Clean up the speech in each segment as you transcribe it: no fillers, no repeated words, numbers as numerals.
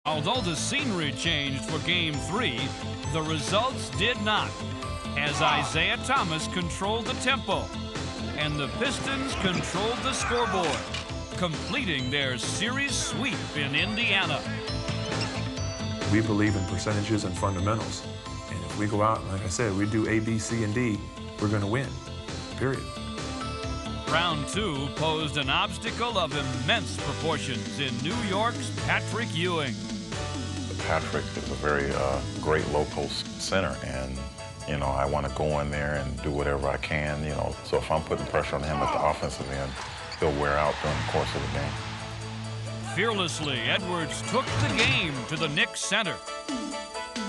Although the scenery changed for Game 3, the results did not, as Isaiah Thomas controlled the tempo and the Pistons controlled the scoreboard, completing their series sweep in Indiana. We believe in percentages and fundamentals, and if we go out, like I said, we do A, B, C, and D, we're going to win, period. Round 2 posed an obstacle of immense proportions in New York's Patrick Ewing. Patrick is a very great low-post center, and, you know, I want to go in there and do whatever I can, you know. So if I'm putting pressure on him at the offensive end, he'll wear out during the course of the game. Fearlessly, Edwards took the game to the Knicks center.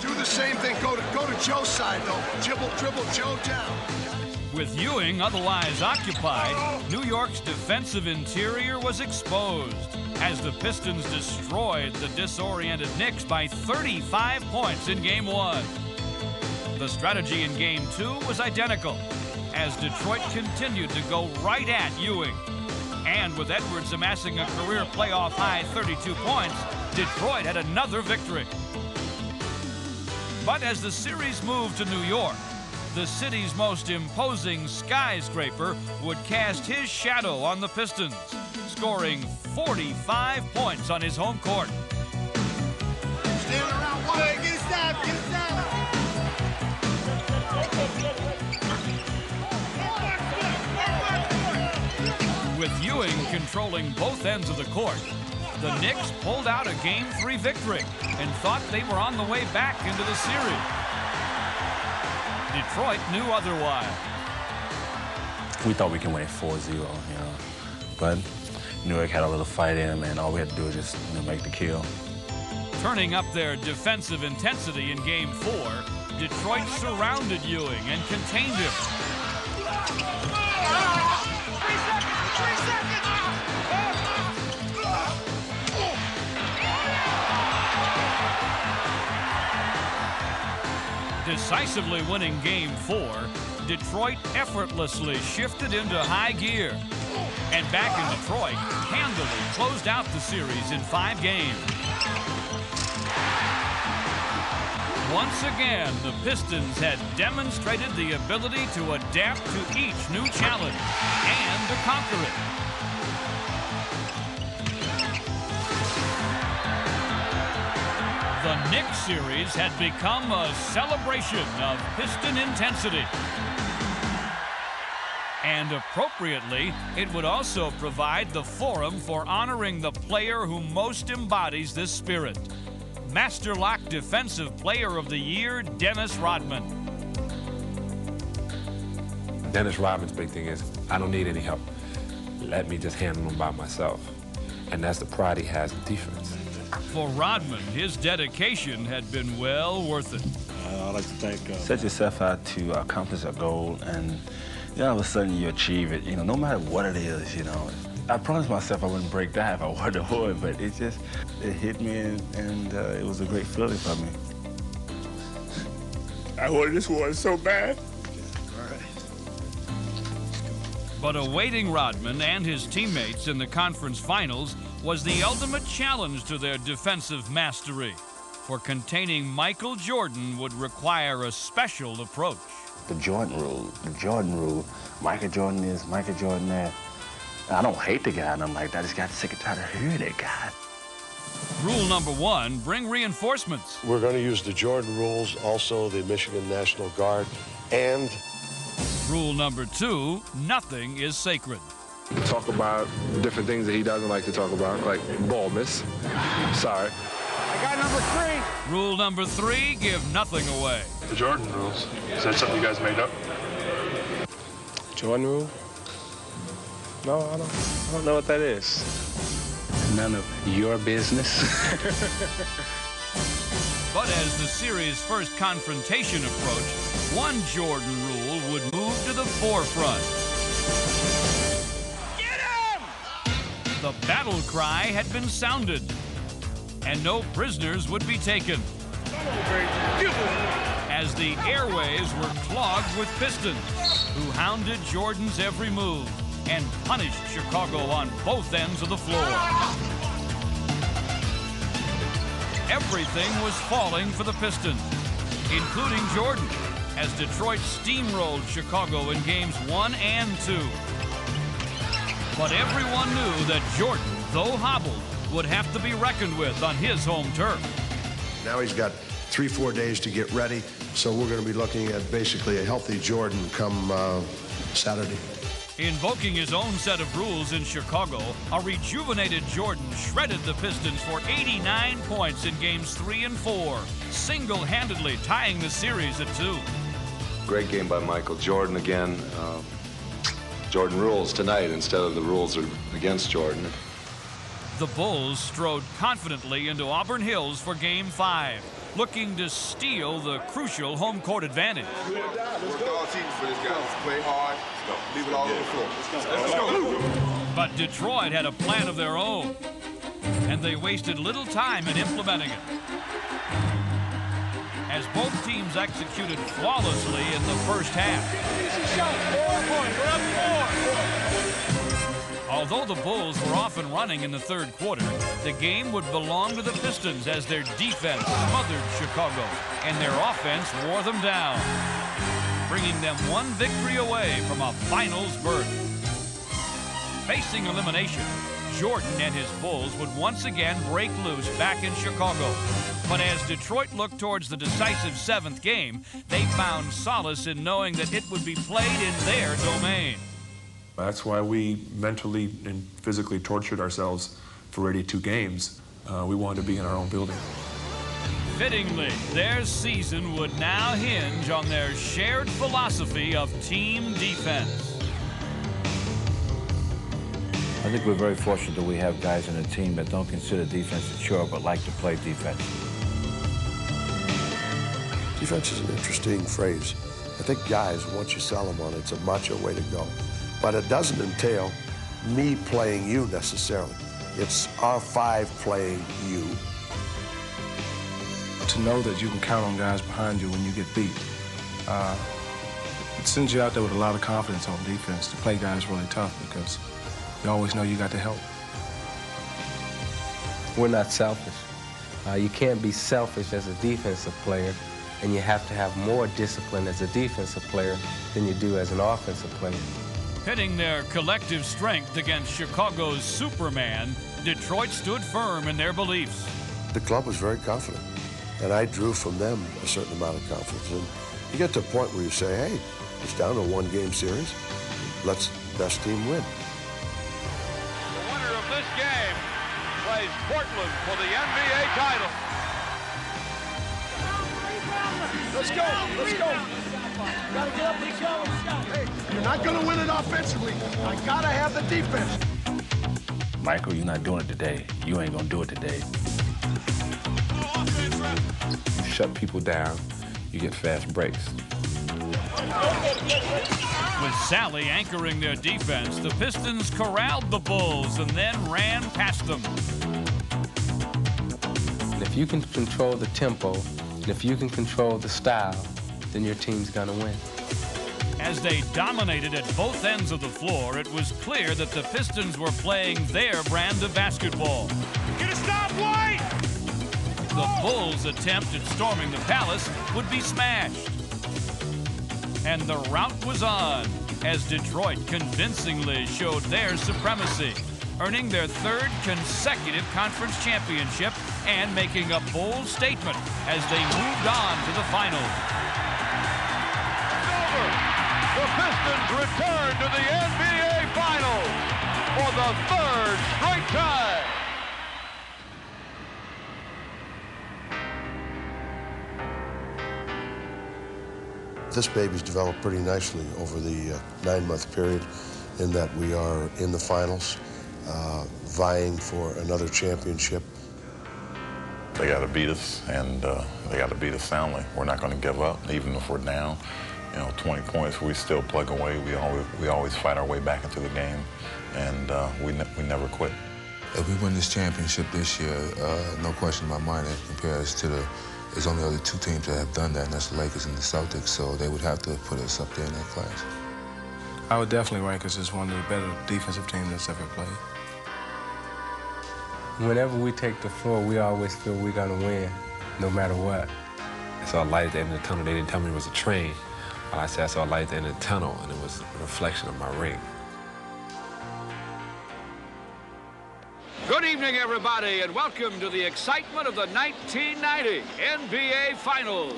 Do the same thing. Go to Joe's side, though. Dribble Joe down. With Ewing otherwise occupied, New York's defensive interior was exposed as the Pistons destroyed the disoriented Knicks by 35 points in Game 1. The strategy in Game 2 was identical as Detroit continued to go right at Ewing. And with Edwards amassing a career playoff-high 32 points, Detroit had another victory. But as the series moved to New York, the city's most imposing skyscraper would cast his shadow on the Pistons, scoring 45 points on his home court. Stand around one. Get it down, get it down. With Ewing controlling both ends of the court, the Knicks pulled out a Game 3 victory and thought they were on the way back into the series. Detroit knew otherwise. We thought we can win 4-0, you know, but New York had a little fight in them, and all we had to do was just, you know, make the kill. Turning up their defensive intensity in Game 4, Detroit surrounded Ewing and contained him. 3 seconds! Decisively winning Game 4, Detroit effortlessly shifted into high gear. And back in Detroit, handily closed out the series in 5 games. Once again, the Pistons had demonstrated the ability to adapt to each new challenge and to conquer it. The Knicks series had become a celebration of Piston intensity. And appropriately, it would also provide the forum for honoring the player who most embodies this spirit. Master Lock Defensive Player of the Year, Dennis Rodman. Dennis Rodman's big thing is, I don't need any help. Let me just handle them by myself. And that's the pride he has in defense. For Rodman, his dedication had been well worth it. I'd like to thank... Set yourself out to accomplish a goal, and you know, all of a sudden you achieve it, you know, no matter what it is, you know. I promised myself I wouldn't break down if I wanted to avoid it, but it hit me, and it was a great feeling for me. I wanted this one so bad. But awaiting Rodman and his teammates in the conference finals was the ultimate challenge to their defensive mastery. For containing Michael Jordan would require a special approach. The Jordan rule, Michael Jordan this, Michael Jordan that. I don't hate the guy, and I'm like, I just got sick and tired of hearing that guy. Rule number 1, bring reinforcements. We're going to use the Jordan rules, also the Michigan National Guard, and... Rule number 2, nothing is sacred. Talk about different things that he doesn't like to talk about, like baldness. Sorry. I got number 3. Rule number 3, give nothing away. The Jordan rules, is that something you guys made up? Jordan rule? No, I don't know what that is. None of your business. But as the series' first confrontation approached, one Jordan rule would move to the forefront. Get him! The battle cry had been sounded, and no prisoners would be taken. As the airways were clogged with Pistons, who hounded Jordan's every move and punished Chicago on both ends of the floor. everything was falling for the Pistons, including Jordan, as Detroit steamrolled Chicago in games 1 and 2. But everyone knew that Jordan, though hobbled, would have to be reckoned with on his home turf. Now he's got 3-4 days to get ready, so we're going to be looking at basically a healthy Jordan come Saturday. Invoking his own set of rules in Chicago, a rejuvenated Jordan shredded the Pistons for 89 points in games 3 and 4, single-handedly tying the series at 2. Great game by Michael Jordan again. Jordan rules tonight instead of the rules are against Jordan. The Bulls strode confidently into Auburn Hills for Game 5, looking to steal the crucial home court advantage. Work all season for this guy. Play hard. Leave it all on the floor. Let's go. But Detroit had a plan of their own, and they wasted little time in implementing it. As both teams executed flawlessly in the first half. Although the Bulls were off and running in the third quarter, the game would belong to the Pistons as their defense smothered Chicago and their offense wore them down, bringing them one victory away from a finals berth. Facing elimination, Jordan and his Bulls would once again break loose back in Chicago. But as Detroit looked towards the decisive 7th game, they found solace in knowing that it would be played in their domain. That's why we mentally and physically tortured ourselves for 82 games. We wanted to be in our own building. Fittingly, their season would now hinge on their shared philosophy of team defense. I think we're very fortunate that we have guys in the team that don't consider defense a chore but like to play defense. Defense is an interesting phrase. I think guys, once you sell them on it, it's a macho way to go. But it doesn't entail me playing you necessarily. It's our 5 playing you. To know that you can count on guys behind you when you get beat, it sends you out there with a lot of confidence on defense to play guys really tough because you always know you got the help. We're not selfish. You can't be selfish as a defensive player, and you have to have more discipline as a defensive player than you do as an offensive player. Pitting their collective strength against Chicago's Superman, Detroit stood firm in their beliefs. The club was very confident, and I drew from them a certain amount of confidence. And you get to a point where you say, hey, it's down to a 1-game series. Let's best team win. The winner of this game plays Portland for the NBA title. Let's go. Let's go. Gotta get up and go. Hey, you're not gonna win it offensively. I gotta have the defense. Michael, you're not doing it today. You ain't gonna do it today. You shut people down, you get fast breaks. With Sally anchoring their defense, the Pistons corralled the Bulls and then ran past them. And if you can control the tempo, and if you can control the style, then your team's gonna win. As they dominated at both ends of the floor, it was clear that the Pistons were playing their brand of basketball. Get a stop, White! The Bulls' attempt at storming the Palace would be smashed. And the rout was on, as Detroit convincingly showed their supremacy, earning their 3rd consecutive conference championship and making a bold statement as they moved on to the finals. The Pistons return to the NBA Finals for the 3rd straight time. This baby's developed pretty nicely over the 9-month period in that we are in the finals, vying for another championship. They got to beat us, and they got to beat us soundly. We're not going to give up, even if we're down. 20 points, we still plug away. We always fight our way back into the game, and we never quit. If we win this championship this year, no question in my mind, it compares to there's only other 2 teams that have done that, and that's the Lakers and the Celtics, so they would have to put us up there in that class. I would definitely rank us as one of the better defensive teams that's ever played. Whenever we take the floor, we always feel we're going to win, no matter what. I saw a light at the end of the tunnel. They didn't tell me it was a train. But I said I saw a light at the end of the tunnel, and it was a reflection of my ring. Good evening, everybody, and welcome to the excitement of the 1990 NBA Finals.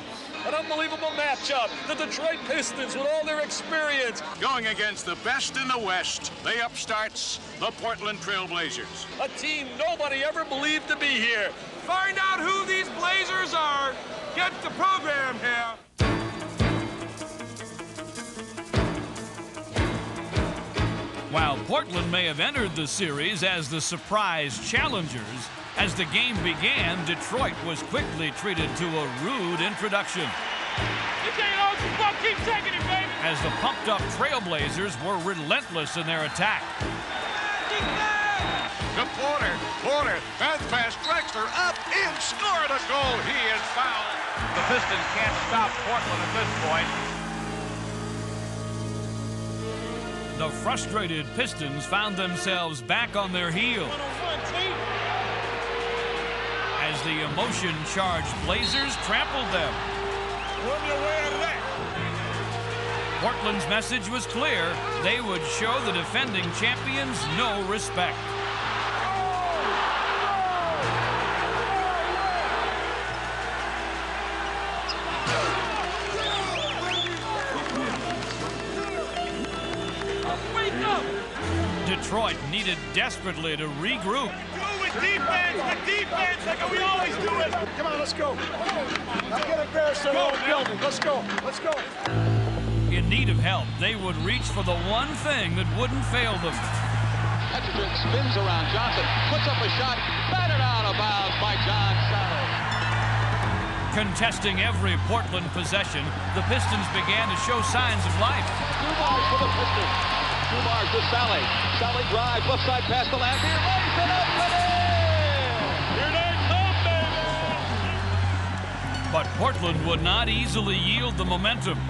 An unbelievable matchup. The Detroit Pistons, with all their experience, going against the best in the West, the upstarts, the Portland Trail Blazers. A team nobody ever believed to be here. Find out who these Blazers are. Get the program here. While Portland may have entered the series as the surprise challengers, as the game began, Detroit was quickly treated to a rude introduction. Keep taking it, baby. As the pumped-up Trailblazers were relentless in their attack. To Porter, pass past Drexler, up, in, scored a goal. He is fouled. The Pistons can't stop Portland at this point. The frustrated Pistons found themselves back on their heels as the emotion-charged Blazers trampled them. Portland's message was clear. They would show the defending champions no respect. Detroit needed desperately to regroup. Defense, like we always do it. Come on, let's go. Now get embarrassed in our own building. Let's go. In need of help, they would reach for the one thing that wouldn't fail them. Etchinger spins around Johnson, puts up a shot, batted out of bounds by John Sally. Contesting every Portland possession, the Pistons began to show signs of life. 2 bars for the Pistons. 2 bars to Sally. Sally drives left side past the left. Here, race it up and in! Here they come, baby! But Portland would not easily yield the momentum,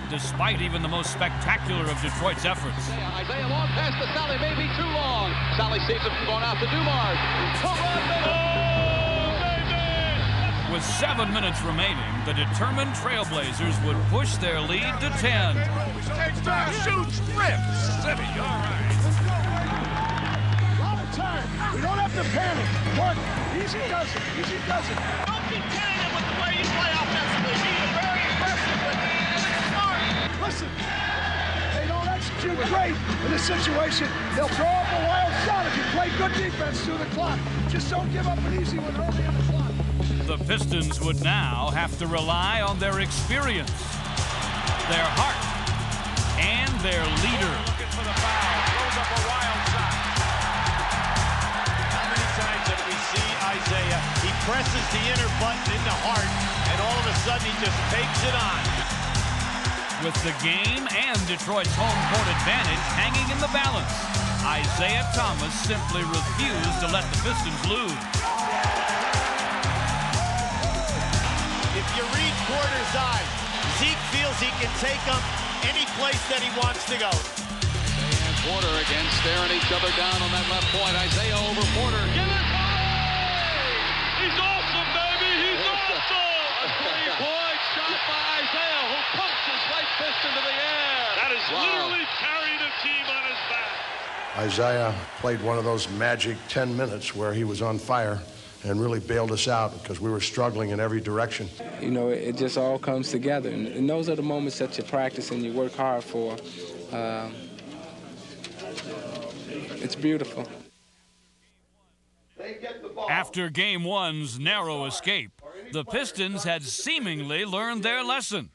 despite even the most spectacular of Detroit's efforts. Isaiah long pass to Sally, maybe too long. Sally saves it from going out to Dumars. With 7 minutes remaining, the determined Trailblazers would push their lead to 10. Takes down, shoots, rips. City, all right. Lot of time. We don't have to panic. Work. Easy does it. Don't be tentative with the way you play offensively. Be very aggressive with it. Smart. Listen, they don't execute great in this situation. They'll throw up a wild shot if you play good defense through the clock. Just don't give up an easy one early in the clock. The Pistons would now have to rely on their experience, their heart, and their leader. Looking for the foul. Throws up a wild shot. How many times have we seen Isaiah? He presses the inner button in the heart, and all of a sudden he just takes it on. With the game and Detroit's home court advantage hanging in the balance, Isaiah Thomas simply refused to let the Pistons lose. If you read Porter's eyes, Zeke feels he can take him any place that he wants to go. And Porter again staring each other down on that left point. Isaiah over Porter. Give it away! He's awesome, baby. He's awesome. A 3-point shot by Isaiah, who pumps his right fist into the air. That is literally carrying a team on his back. Isaiah played one of those magic 10 minutes where he was on fire and really bailed us out because we were struggling in every direction. You know, it just all comes together. And those are the moments that you practice and you work hard for. It's beautiful. After Game 1's narrow escape, the Pistons had seemingly learned their lesson.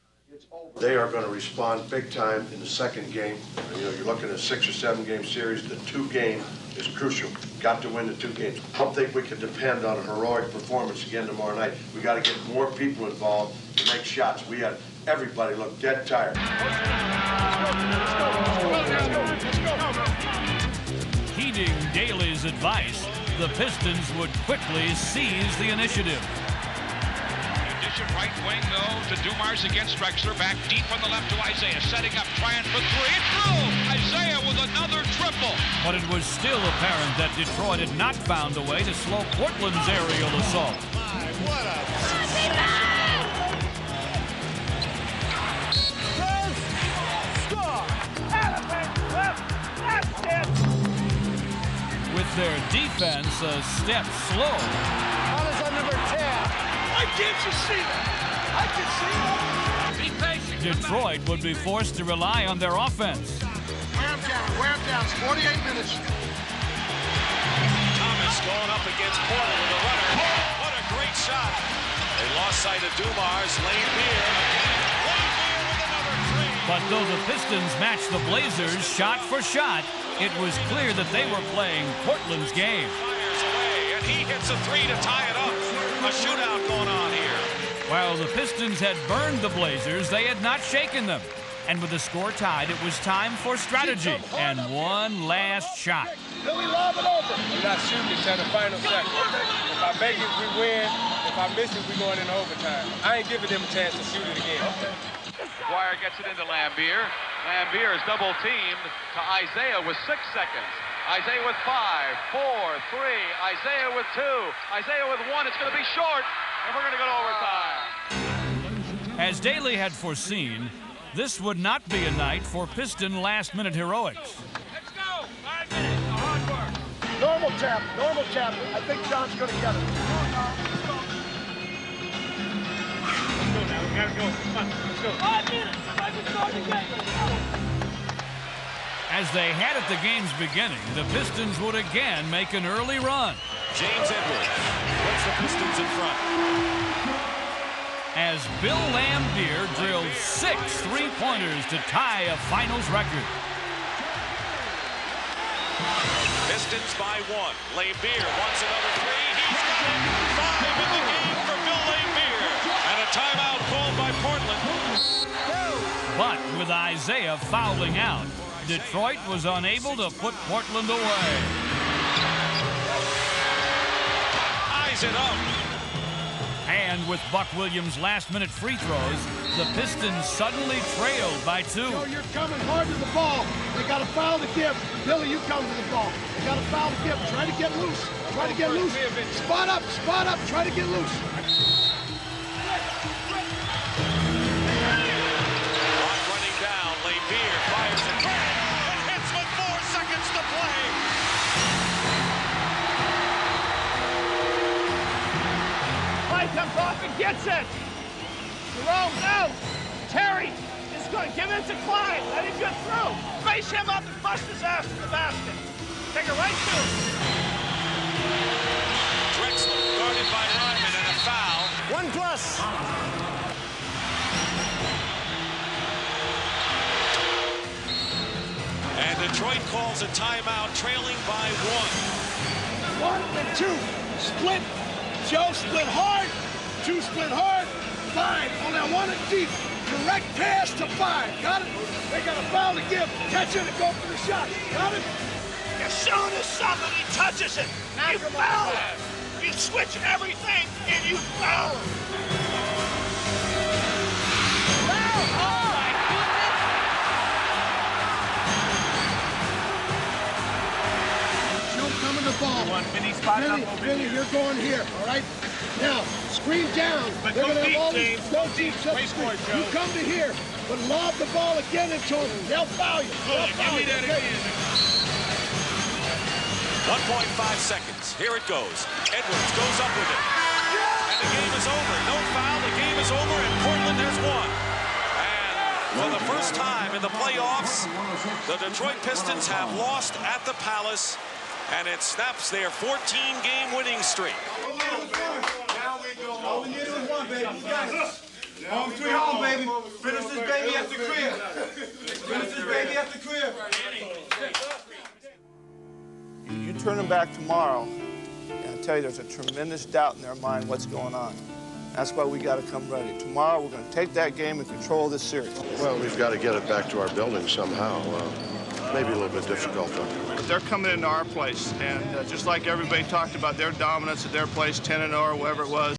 They are going to respond big time in the second game. You know, you're looking at a 6 or 7 game series. The 2 game is crucial. Got to win the 2 games. I don't think we can depend on a heroic performance again tomorrow night. We got to get more people involved to make shots. We had everybody look dead tired. Heeding Daly's advice, the Pistons would quickly seize the initiative. Possession right wing, though, to Dumars against Drexler. Back deep on the left to Isaiah. Setting up, trying for three. It's through! Isaiah with another triple. But it was still apparent that Detroit had not found a way to slow Portland's aerial assault. What a... With their defense a step slow. That is on number 10. Why can't you see that? I can see that. Be patient. Detroit would be forced to rely on their offense. Wear him down. It's 48 minutes. Thomas going up against Porter with a runner. What a great shot. They lost sight of Dumars. Lane Beer with another three. But though the Pistons matched the Blazers shot for shot, it was clear that they were playing Portland's game. Fires away, and he hits a three to tie it up. A shootout going on here. While the Pistons had burned the Blazers, they had not shaken them. And with the score tied, it was time for strategy and one last shot. Billy, lob it over. We're not shooting until the final second. If I make it, we win. If I miss it, we're going into overtime. I ain't giving them a chance to shoot it again. Dwyer gets it into Lambier. Lambier is double teamed to Isaiah with 6 seconds. Isaiah with 5, 4, 3. Isaiah with 2. Isaiah with 1. It's going to be short, and we're going to go to overtime. As Daly had foreseen, this would not be a night for Piston last-minute heroics. Let's go. 5 minutes. Hard work. Normal tap. I think John's going to get it. Let's go now. We gotta go. Come on. Let's go. 5 minutes. As they had at the game's beginning, the Pistons would again make an early run. James Edwards puts the Pistons in front. As Bill Lambier drilled 6 3-pointers to tie a finals record. Pistons by 1. Lambier wants another three. He's got it. 5 in the game for Bill Lambier. And a timeout called by Portland. But with Isaiah fouling out, Detroit was unable to put Portland away. Eyes it up. And with Buck Williams' last-minute free throws, the Pistons suddenly trailed by 2. Joe, you're coming hard to the ball. They got a foul to give. Billy, you come to the ball. They got a foul to give. Try to get loose. Spot up. Try to get loose. Running down. Lambier fires it. And hits with 4 seconds to play. Comes off and gets it. Jerome, no. Terry is going to give it to Clyde. Let him get through. Face him up and bust his ass to the basket. Take it right to him. Drexler guarded by Ryman and a foul. 1+. And Detroit calls a timeout, trailing by 1. 1 and 2. Split. Joe split hard. 2 split hard. 5 on that 1 and deep. Direct pass to 5. Got it? They got a foul to give. Catch it and go for the shot. Got it? As soon as somebody touches it, you foul him. You switch everything and you foul him. Foul! Oh my goodness! Joe coming to ball. Billy, you're going here, all right? Now, screen down. But they're go going to deep, have all James. these Go no deep. deep Wait for it, Joe. You come to here, but lob the ball again into them. They'll foul you. Give me that again. 1.5 seconds. Here it goes. Edwards goes up with it. And the game is over. No foul. The game is over, and Portland has won. And for the first time in the playoffs, the Detroit Pistons have lost at the Palace, and it snaps their 14-game winning streak. All we need is 1, baby. You got it. Home sweet home, baby. Finish this baby at the crib. Finish this baby at the crib. You turn them back tomorrow, and I tell you, there's a tremendous doubt in their mind what's going on. That's why we got to come ready. Tomorrow, we're going to take that game and control this series. Well, we've got to get it back to our building somehow. Maybe a little bit difficult, though. But they're coming into our place, and just like everybody talked about their dominance at their place, 10-0 or whatever it was,